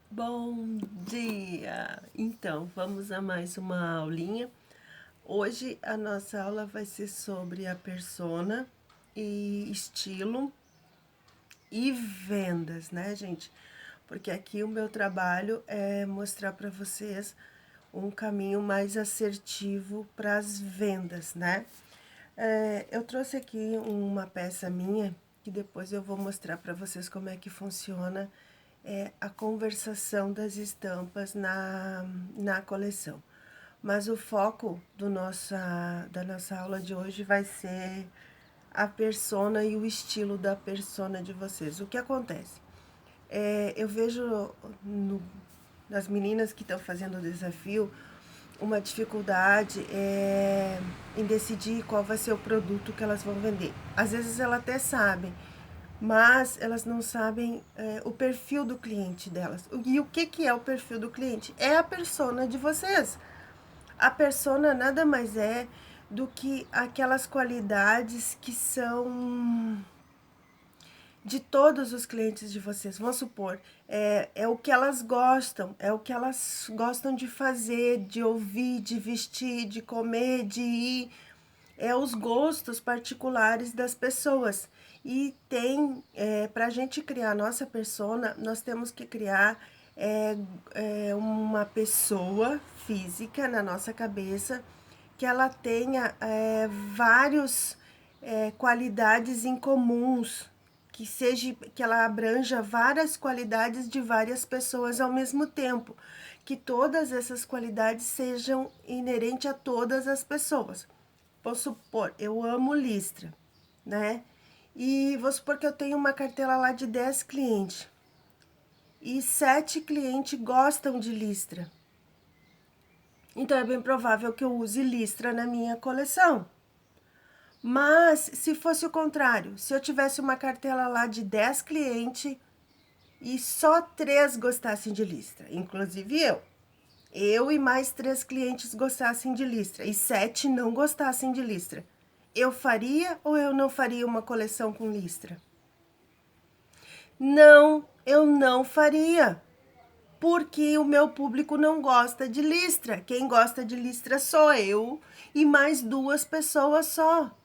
Bom dia! Então, vamos a mais uma aulinha. Hoje a nossa aula vai ser sobre a persona e estilo e vendas, né, gente? Porque aqui o meu trabalho é mostrar para vocês um caminho mais assertivo para as vendas, né? Eu trouxe aqui uma peça minha que depois eu vou mostrar para vocês como é que funciona a conversação das estampas na coleção. Mas o foco da nossa aula de hoje vai ser a persona e o estilo da persona de vocês. O que acontece? Eu vejo nas meninas que estão fazendo o desafio uma dificuldade em decidir qual vai ser o produto que elas vão vender. Às vezes elas até sabem, mas elas não sabem o perfil do cliente delas. E o que é o perfil do cliente? É a persona de vocês. A persona nada mais é do que aquelas qualidades que são de todos os clientes de vocês. Vamos supor, é o que elas gostam, é o que elas gostam de fazer, de ouvir, de vestir, de comer, de ir. É os gostos particulares das pessoas. E para a gente criar a nossa persona, nós temos que criar uma pessoa física na nossa cabeça que ela tenha vários qualidades em comuns, que ela abranja várias qualidades de várias pessoas ao mesmo tempo, que todas essas qualidades sejam inerentes a todas as pessoas. Vou supor, eu amo listra, né? E vou supor que eu tenho uma cartela lá de 10 clientes e 7 clientes gostam de listra. Então é bem provável que eu use listra na minha coleção. Mas se fosse o contrário, se eu tivesse uma cartela lá de 10 clientes e só 3 gostassem de listra, inclusive eu e mais 3 clientes gostassem de listra e 7 não gostassem de listra, eu faria ou eu não faria uma coleção com listra? Não, eu não faria, porque o meu público não gosta de listra. Quem gosta de listra sou eu e mais 2 pessoas só.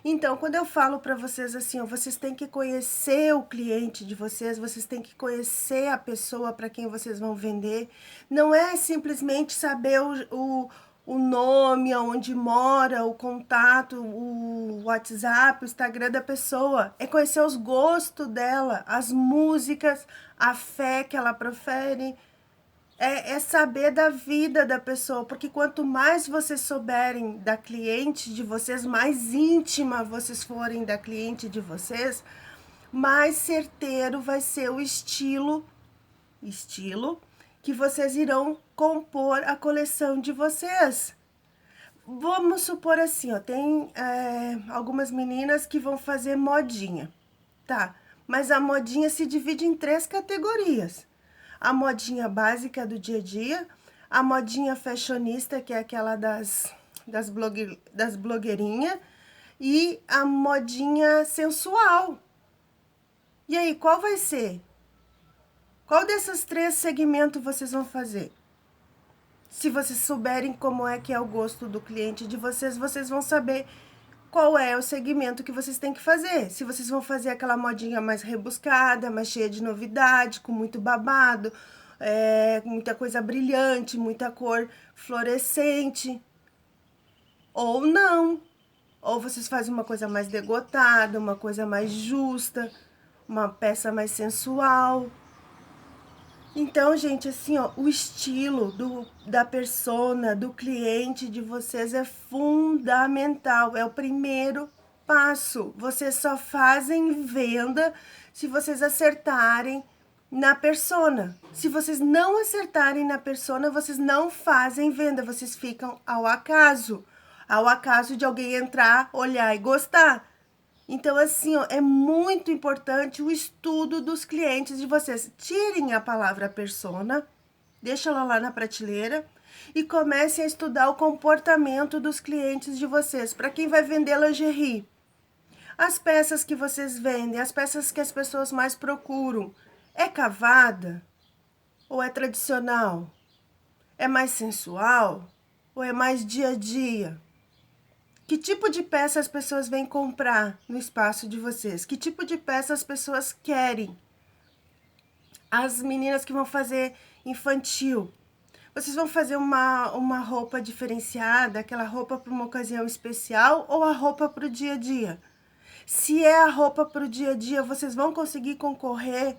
Então, quando eu falo para vocês assim, ó, vocês têm que conhecer o cliente de vocês, vocês têm que conhecer a pessoa para quem vocês vão vender. Não é simplesmente saber o nome, aonde mora, o contato, o WhatsApp, o Instagram da pessoa. É conhecer os gostos dela, as músicas, a fé que ela profere. É saber da vida da pessoa, porque quanto mais vocês souberem da cliente de vocês, mais íntima vocês forem da cliente de vocês, mais certeiro vai ser o estilo que vocês irão compor a coleção de vocês. Vamos supor assim, ó, tem algumas meninas que vão fazer modinha, tá? Mas a modinha se divide em 3 categorias: a modinha básica do dia a dia, a modinha fashionista, que é aquela das blogueirinhas, e a modinha sensual. E aí, qual vai ser? Qual desses 3 segmentos vocês vão fazer? Se vocês souberem como é que é o gosto do cliente de vocês, vocês vão saber qual é o segmento que vocês têm que fazer. Se vocês vão fazer aquela modinha mais rebuscada, mais cheia de novidade, com muito babado, muita coisa brilhante, muita cor fluorescente, ou não. Ou vocês fazem uma coisa mais degotada, uma coisa mais justa, uma peça mais sensual. Então, gente, assim, ó, o estilo da persona, do cliente de vocês é fundamental, é o primeiro passo. Vocês só fazem venda se vocês acertarem na persona. Se vocês não acertarem na persona, vocês não fazem venda, vocês ficam ao acaso de alguém entrar, olhar e gostar. Então, assim, ó, é muito importante o estudo dos clientes de vocês. Tirem a palavra persona, deixa ela lá na prateleira e comecem a estudar o comportamento dos clientes de vocês. Para quem vai vender lingerie, as peças que vocês vendem, as peças que as pessoas mais procuram, é cavada? ou é tradicional? É mais sensual ou é mais dia a dia? Que tipo de peça as pessoas vêm comprar no espaço de vocês? Que tipo de peça as pessoas querem? As meninas que vão fazer infantil, vocês vão fazer uma roupa diferenciada, aquela roupa para uma ocasião especial ou a roupa para o dia a dia? Se é a roupa para o dia a dia, vocês vão conseguir concorrer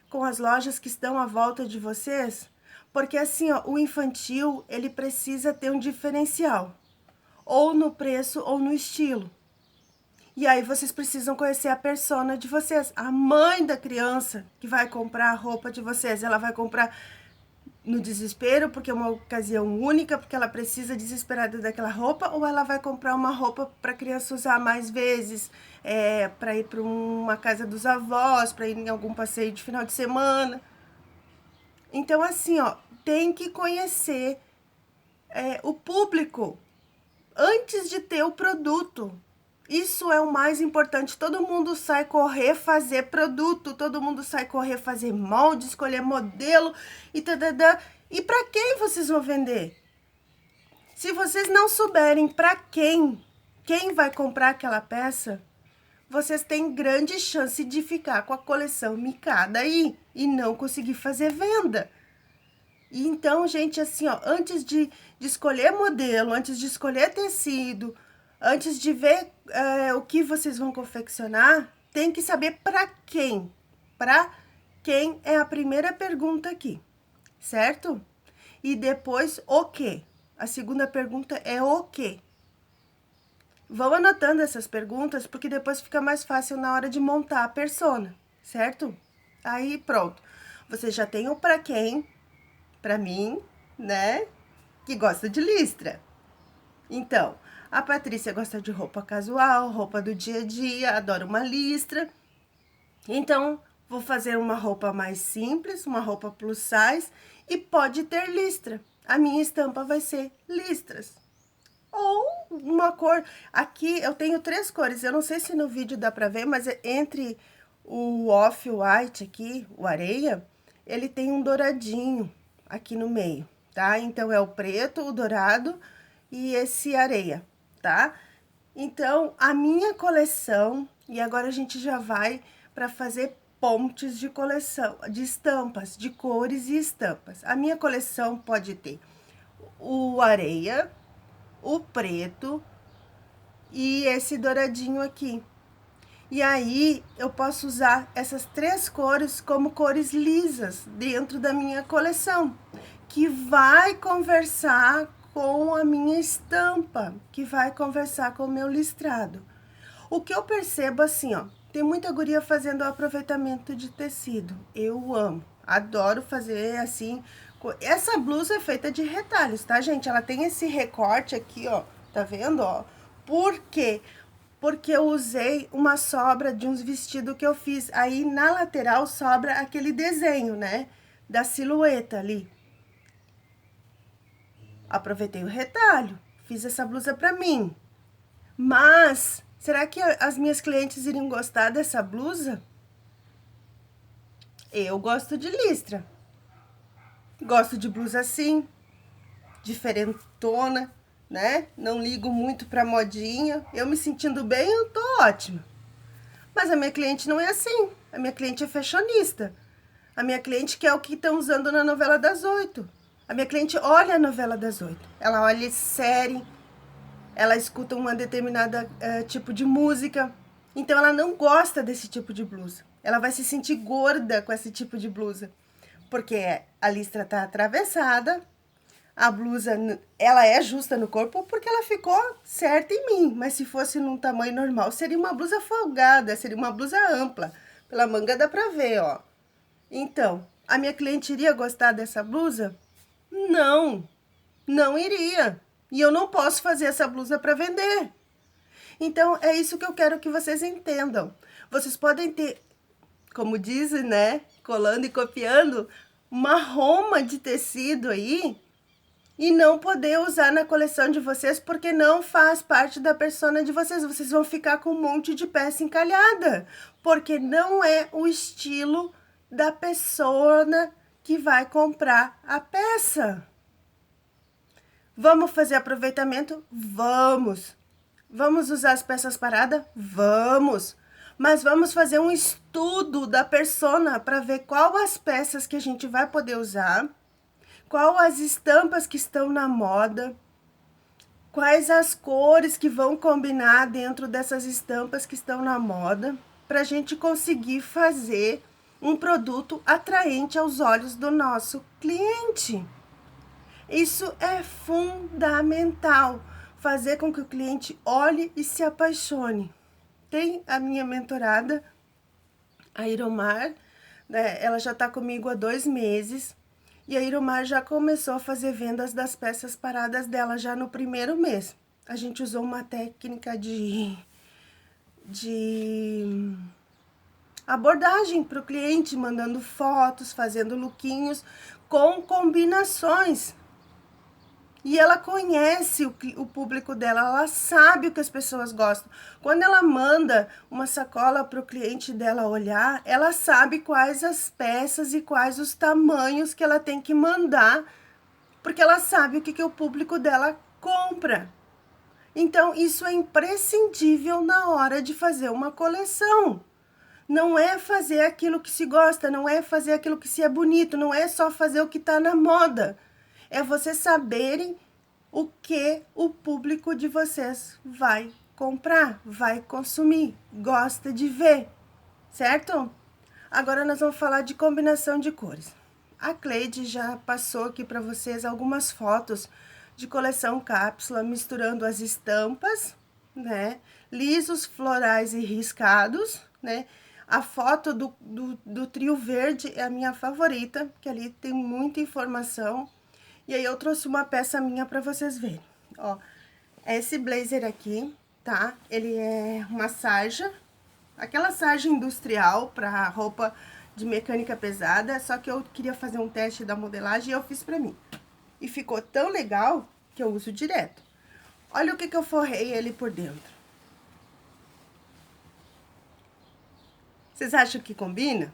com as lojas que estão à volta de vocês? Porque assim, ó, o infantil, ele precisa ter um diferencial, ou no preço ou no estilo. E aí vocês precisam conhecer a persona de vocês. A mãe da criança que vai comprar a roupa de vocês, ela vai comprar no desespero, porque é uma ocasião única, porque ela precisa desesperada daquela roupa, ou ela vai comprar uma roupa para a criança usar mais vezes, para ir para uma casa dos avós, para ir em algum passeio de final de semana. Então, assim, ó, tem que conhecer o público antes de ter o produto. Isso é o mais importante. Todo mundo sai correr fazer produto, todo mundo sai correr fazer molde, escolher modelo e tadadã. E para quem vocês vão vender? Se vocês não souberem para quem vai comprar aquela peça, vocês têm grande chance de ficar com a coleção micada aí e não conseguir fazer venda. E então, gente, assim, ó, antes de escolher modelo, antes de escolher tecido, antes de ver o que vocês vão confeccionar, tem que saber para quem. Para quem é a primeira pergunta aqui, certo? E depois, o quê? A segunda pergunta é o quê? Vão anotando essas perguntas, porque depois fica mais fácil na hora de montar a persona, certo? Aí, pronto. Você já tem o para quem, para mim, né? Que gosta de listra. Então, a Patrícia gosta de roupa casual, roupa do dia a dia, adora uma listra. Então, vou fazer uma roupa mais simples, uma roupa plus size e pode ter listra. A minha estampa vai ser listras. Ou uma cor. Aqui eu tenho 3 cores. Eu não sei se no vídeo dá pra ver, mas entre o off-white aqui, o areia, ele tem um douradinho aqui no meio, tá? Então, é o preto, o dourado e esse areia, tá? Então, a minha coleção, e agora a gente já vai para fazer pontes de coleção, de estampas, de cores e estampas. A minha coleção pode ter o areia, o preto e esse douradinho aqui. E aí, eu posso usar essas 3 cores como cores lisas dentro da minha coleção, que vai conversar com a minha estampa, que vai conversar com o meu listrado. O que eu percebo assim, ó, tem muita guria fazendo aproveitamento de tecido. Eu amo, adoro fazer assim. Essa blusa é feita de retalhos, tá, gente? Ela tem esse recorte aqui, ó, tá vendo, ó? Por quê? Porque eu usei uma sobra de uns vestidos que eu fiz. Aí, na lateral, sobra aquele desenho, né? Da silhueta ali. Aproveitei o retalho, fiz essa blusa pra mim. Mas, será que as minhas clientes iriam gostar dessa blusa? Eu gosto de listra. Gosto de blusa assim, diferentona, né? Não ligo muito pra modinha. Eu me sentindo bem, eu tô ótima. Mas a minha cliente não é assim. A minha cliente é fashionista. A minha cliente quer o que estão usando na novela das 8. A minha cliente olha a novela das 8. Ela olha série, ela escuta uma determinada tipo de música. Então, ela não gosta desse tipo de blusa. Ela vai se sentir gorda com esse tipo de blusa. Porque a listra tá atravessada, a blusa, ela é justa no corpo porque ela ficou certa em mim. Mas se fosse num tamanho normal, seria uma blusa folgada, seria uma blusa ampla. Pela manga dá pra ver, ó. Então, a minha cliente iria gostar dessa blusa? Não, não iria. E eu não posso fazer essa blusa para vender. Então, é isso que eu quero que vocês entendam. Vocês podem ter, como dizem, né, colando e copiando, uma roma de tecido aí e não poder usar na coleção de vocês porque não faz parte da persona de vocês. Vocês vão ficar com um monte de peça encalhada, porque não é o estilo da persona que vai comprar a peça. Vamos fazer aproveitamento? Vamos. Vamos usar as peças paradas? Vamos. Mas vamos fazer um estudo da persona para ver qual as peças que a gente vai poder usar, qual as estampas que estão na moda, quais as cores que vão combinar dentro dessas estampas que estão na moda, para a gente conseguir fazer um produto atraente aos olhos do nosso cliente. Isso é fundamental, fazer com que o cliente olhe e se apaixone. Tem a minha mentorada, a Iromar, né? Ela já está comigo há 2 meses, e a Iromar já começou a fazer vendas das peças paradas dela já no primeiro mês. A gente usou uma técnica de abordagem para o cliente, mandando fotos, fazendo lookinhos com combinações. E ela conhece o público dela, ela sabe o que as pessoas gostam. Quando ela manda uma sacola para o cliente dela olhar, ela sabe quais as peças e quais os tamanhos que ela tem que mandar, porque ela sabe o que o público dela compra. Então, isso é imprescindível na hora de fazer uma coleção. Não é fazer aquilo que se gosta, não é fazer aquilo que se é bonito, não é só fazer o que está na moda. É vocês saberem o que o público de vocês vai comprar, vai consumir, gosta de ver, certo? Agora nós vamos falar de combinação de cores. A Cleide já passou aqui para vocês algumas fotos de coleção cápsula, misturando as estampas, né? Lisos, florais e riscados, né? A foto do trio verde é a minha favorita, que ali tem muita informação. E aí eu trouxe uma peça minha para vocês verem, ó. Esse blazer aqui, tá? Ele é uma sarja, aquela sarja industrial para roupa de mecânica pesada, só que eu queria fazer um teste da modelagem e eu fiz pra mim. E ficou tão legal que eu uso direto. Olha o que eu forrei ele por dentro. Vocês acham que combina?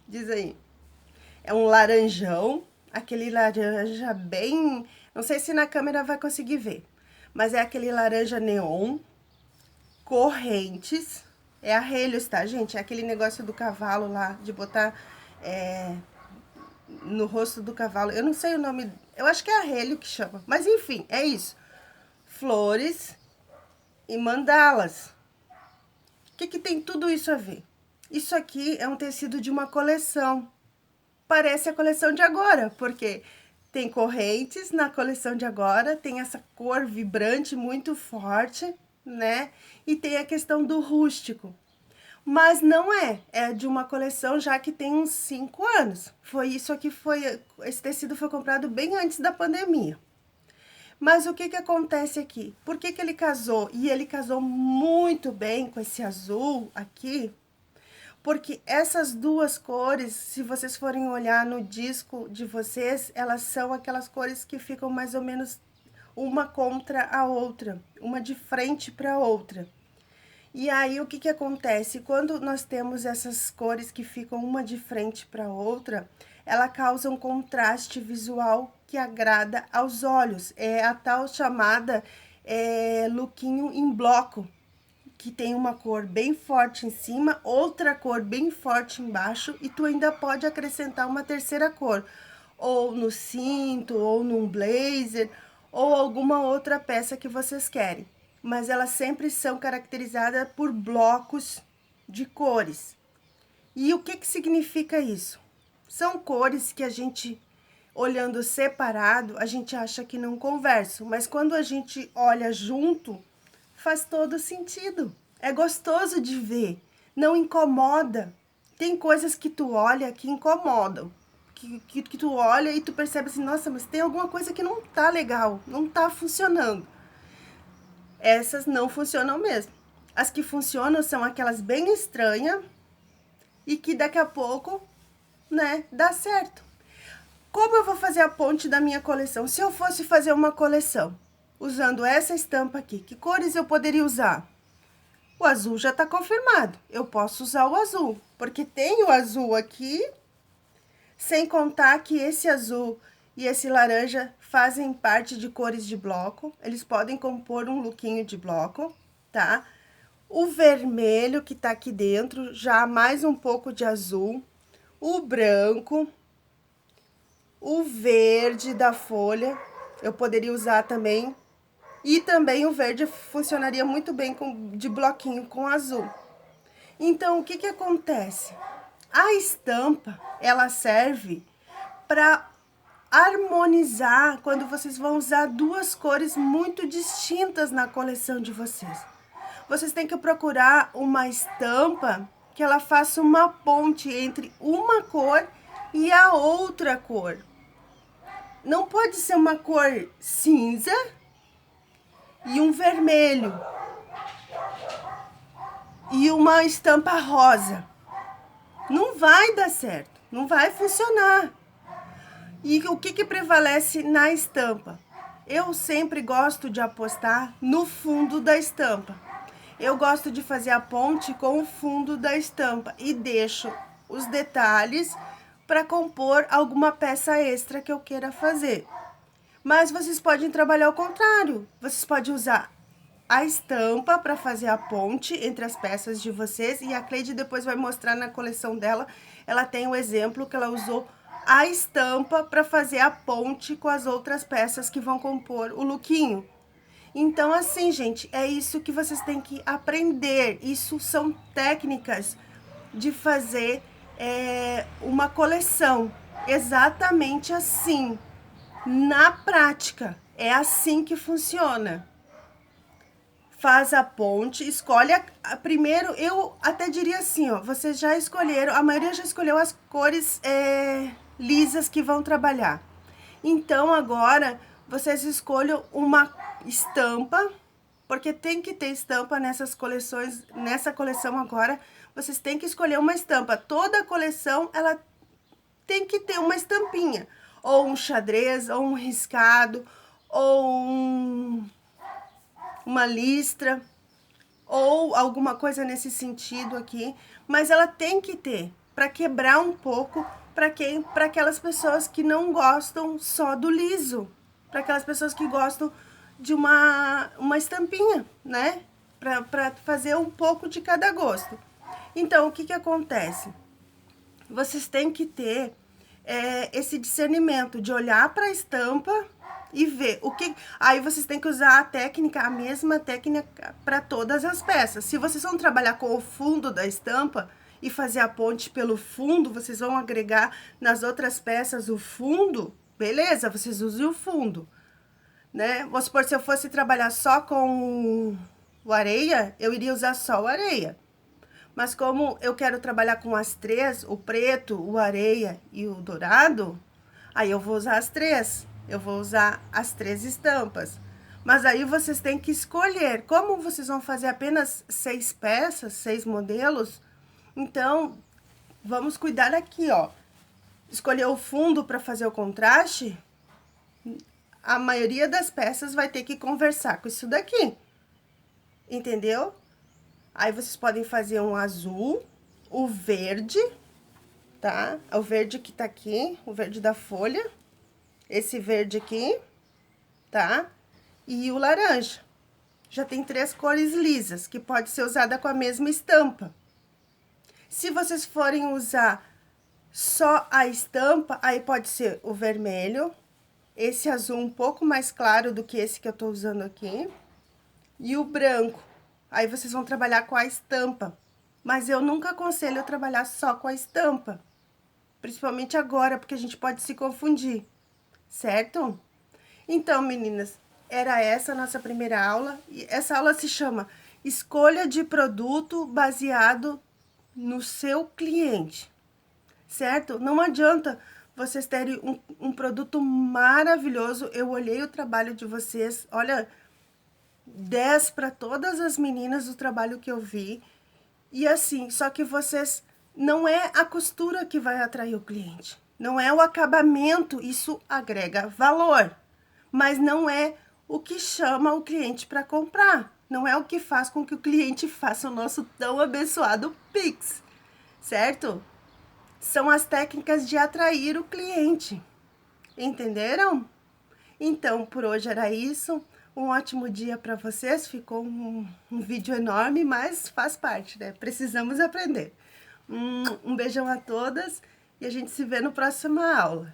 Diz aí. É um laranjão, aquele laranja bem... Não sei se na câmera vai conseguir ver, mas é aquele laranja neon, correntes, é arrelhos, tá, gente? É aquele negócio do cavalo lá, de botar no rosto do cavalo. Eu não sei o nome, eu acho que é arrelho que chama, mas enfim, é isso. Flores e mandalas. O que tem tudo isso a ver? Isso aqui é um tecido de uma coleção. Parece a coleção de agora, porque tem correntes na coleção de agora, tem essa cor vibrante muito forte, né? E tem a questão do rústico. Mas não é de uma coleção já que tem uns 5 anos. Foi isso aqui, esse tecido foi comprado bem antes da pandemia. Mas o que acontece aqui? Por que ele casou? E ele casou muito bem com esse azul aqui, porque essas duas cores, se vocês forem olhar no disco de vocês, elas são aquelas cores que ficam mais ou menos uma contra a outra, uma de frente para a outra. E aí, o que acontece? Quando nós temos essas cores que ficam uma de frente para a outra, ela causa um contraste visual que agrada aos olhos. É a tal chamada lookinho em bloco, que tem uma cor bem forte em cima, outra cor bem forte embaixo, e tu ainda pode acrescentar uma terceira cor, ou no cinto, ou num blazer, ou alguma outra peça que vocês querem. Mas elas sempre são caracterizadas por blocos de cores. E o que significa isso? São cores que a gente, olhando separado, a gente acha que não conversam, mas quando a gente olha junto, faz todo sentido. É gostoso de ver, não incomoda. Tem coisas que tu olha que incomodam, que tu olha e tu percebe assim, nossa, mas tem alguma coisa que não tá legal, não tá funcionando. Essas não funcionam mesmo. As que funcionam são aquelas bem estranhas e que daqui a pouco, né, dá certo. Como eu vou fazer a ponte da minha coleção? Se eu fosse fazer uma coleção usando essa estampa aqui, que cores eu poderia usar? O azul já tá confirmado. Eu posso usar o azul, porque tem o azul aqui Sem contar que esse azul e esse laranja fazem parte de cores de bloco. Eles podem compor um lookinho de bloco, tá? O vermelho que tá aqui dentro, já mais um pouco de azul. O branco. O verde da folha, eu poderia usar também. E também o verde funcionaria muito bem de bloquinho com azul. Então, o que que acontece? A estampa, ela serve para harmonizar quando vocês vão usar duas cores muito distintas na coleção de vocês. Vocês têm que procurar uma estampa que ela faça uma ponte entre uma cor e a outra cor. Não pode ser uma cor cinza e um vermelho e uma estampa rosa. Não vai dar certo, não vai funcionar. E o que que prevalece na estampa? Eu sempre gosto de apostar no fundo da estampa. Eu gosto de fazer a ponte com o fundo da estampa e deixo os detalhes para compor alguma peça extra que eu queira fazer. Mas vocês podem trabalhar ao contrário. Vocês podem usar a estampa para fazer a ponte entre as peças de vocês. E a Cleide depois vai mostrar na coleção dela. Ela tem o exemplo que ela usou a estampa para fazer a ponte com as outras peças que vão compor o lookinho. Então, assim, gente, é isso que vocês têm que aprender. Isso são técnicas de fazer uma coleção. Exatamente assim. Na prática, é assim que funciona. Faz a ponte, escolhe primeiro, eu até diria assim, ó, vocês já escolheram, a maioria já escolheu as cores lisas que vão trabalhar. Então, agora, vocês escolham uma estampa, porque tem que ter estampa nessas coleções, nessa coleção agora, vocês têm que escolher uma estampa. Toda coleção, ela tem que ter uma estampinha, ou um xadrez, ou um riscado, ou uma listra, ou alguma coisa nesse sentido aqui, mas ela tem que ter, para quebrar um pouco, para aquelas pessoas que não gostam só do liso, para aquelas pessoas que gostam de uma estampinha, né? Para fazer um pouco de cada gosto. Então, o que que acontece? Vocês têm que ter esse discernimento de olhar para a estampa e ver o que. Aí vocês têm que usar a técnica, a mesma técnica para todas as peças. Se vocês vão trabalhar com o fundo da estampa e fazer a ponte pelo fundo, vocês vão agregar nas outras peças o fundo, beleza? Vocês usem o fundo, né? Vamos supor, se eu fosse trabalhar só com o areia, eu iria usar só o areia. Mas como eu quero trabalhar com as três, o preto, o areia e o dourado, aí eu vou usar as três. Eu vou usar as três estampas. Mas aí vocês têm que escolher. Como vocês vão fazer apenas 6 peças, 6 modelos, então vamos cuidar aqui, ó. Escolher o fundo para fazer o contraste, a maioria das peças vai ter que conversar com isso daqui. Entendeu? Aí vocês podem fazer um azul, o verde, tá? O verde que tá aqui, o verde da folha. Esse verde aqui, tá? E o laranja. Já tem 3 cores lisas, que pode ser usada com a mesma estampa. Se vocês forem usar só a estampa, aí pode ser o vermelho, esse azul um pouco mais claro do que esse que eu tô usando aqui, e o branco. Aí vocês vão trabalhar com a estampa. Mas eu nunca aconselho trabalhar só com a estampa. Principalmente agora, porque a gente pode se confundir. Certo? Então, meninas, era essa a nossa primeira aula. E essa aula se chama Escolha de Produto Baseado no Seu Cliente. Certo? Não adianta vocês terem um produto maravilhoso. Eu olhei o trabalho de vocês, olha, 10 para todas as meninas do trabalho que eu vi. E assim, só que vocês, não é a costura que vai atrair o cliente. Não é o acabamento, isso agrega valor. Mas não é o que chama o cliente para comprar. Não é o que faz com que o cliente faça o nosso tão abençoado Pix. Certo? são as técnicas de atrair o cliente. Entenderam? Então, por hoje era isso. Um ótimo dia para vocês. Ficou um vídeo enorme, mas faz parte, né? Precisamos aprender. Um beijão a todas e a gente se vê no próxima aula.